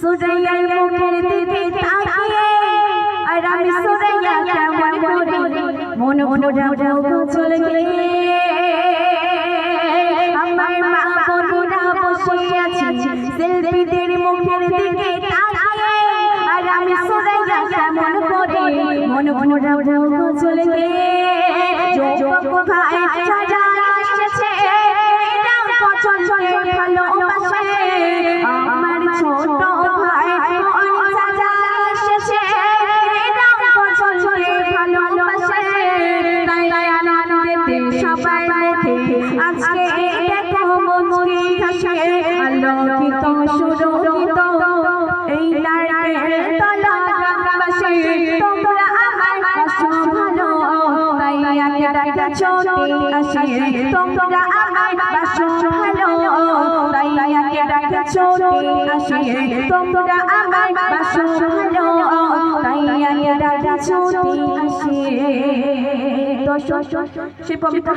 সুরাইয়ার মুখের দিকে তাকিয়ে আর আমি সুরাইয়া কেমন করে মন ভোরা চলে গিয়ে আমার মা বোনেরা বসে আছে সেলফিদের মুখের দিকে তাকিয়ে আর আমি সুরাইয়া কেমন করে মন ভোরা চলে গিয়ে যুবক ভাই সাজা এসেছে এটাও পছন্দের ভালোবাসে আমার ছোট ভাই সাজা এসেছে এটাও পছন্দের ভালোবাসে তাই আনন্দেতে সবাই মুখে আজকে দেখো মুচকি হাসে আলোকিত সুরক্ষিত এই নারকেল তলা গ্রামবাসী তোমরা আমার পাশে ভালো তাই আগে ডাকা চলে আসে তোমরা আমার পাশে ভালো তাই আগে ডাকা চলে আসে তোমরা আমার পাশে ভালো তাই আগে ডাকা চলে আসে তো সে পবিত্র